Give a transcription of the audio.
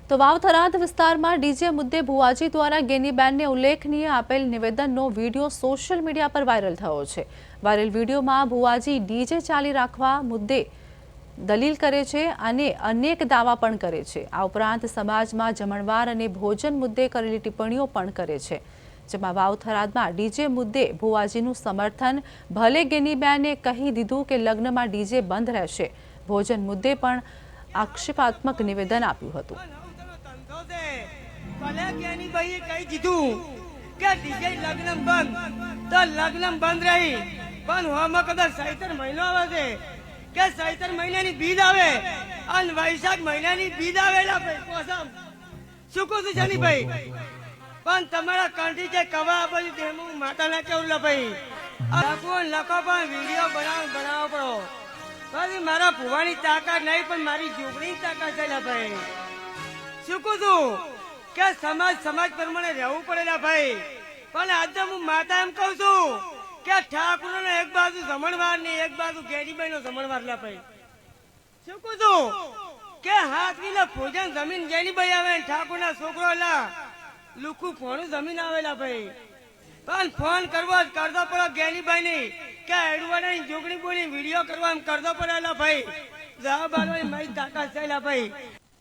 તો વાવ થરાદ વિસ્તારમાં ડીજે મુદ્દે ભુવાજી દ્વારા ગેનીબેનને ઉલ્લેખનીય આપેલ નિવેદનનો વિડીયો સોશિયલ મીડિયા પર વાયરલ થયો છે। વાયરલ વિડીયોમાં ભુવાજી ડીજે ચાલી રાખવા મુદ્દે દલીલ કરે છે અને અનેક દાવા પણ કરે છે। આ ઉપરાંત સમાજમાં જમણવાર અને ભોજન મુદ્દે કરેલી ટિપ્પણીઓ પણ કરે છે, જેમાં વાવ થરાદમાં ડીજે મુદ્દે ભુવાજીનું સમર્થન। ભલે ગેનીબેને કહી દીધું કે લગ્નમાં ડીજે બંધ રહેશે, ભોજન મુદ્દે પણ આક્ષેપાત્મક નિવેદન આપ્યું હતું। ભલે જ્ઞાનીભાઈએ કહી દીધું કે ડીજે લગ્ન બંધ તો લગ્ન બંધ રહી, પણ હોમાં કદાચ ચૈત્ર મહિનો આવે છે કે ચૈત્ર મહિનાની બીજ આવે અને વૈશાખ મહિનાની બીજ આવેલા ભાઈ કોસમ શું કહું છું જાનીભાઈ, પણ તમારા કંઠી જે કવા બધું તેનું માતાના કેવું ભાઈ લખો પણ વિડીયો બનાવો પડો। પછી મારા ભુવાની તાકાત નહીં, પણ મારી જોગણીની તાકાત છે ભાઈ। શું કહું છું કે સમાજ પ્રમાણે રહેવું પડેલા ભાઈ, પણ આજે હું માતા એમ કહું છું કે ઠાકોરનો એક બાજુ જમણવાર ને એક બાજુ ગેરીબાઈ નો જમણવાર લા ભાઈ। શું કહું છું કે હાથની ભોજન જમીન ગેરીબાઈ આવે, ઠાકોર ના છોકરો લા લુખું ફોનું જમીન આવેલા ભાઈ, પણ ફોન કરવો કરતો પડો ગેરીબાઈ ની કે એડવાડાની જોગણી બોલી વિડીયો કરવા એમ કરતો પડેલા ભાઈ। જવાબ આલવાની મારી તાકાત છે ભાઈ।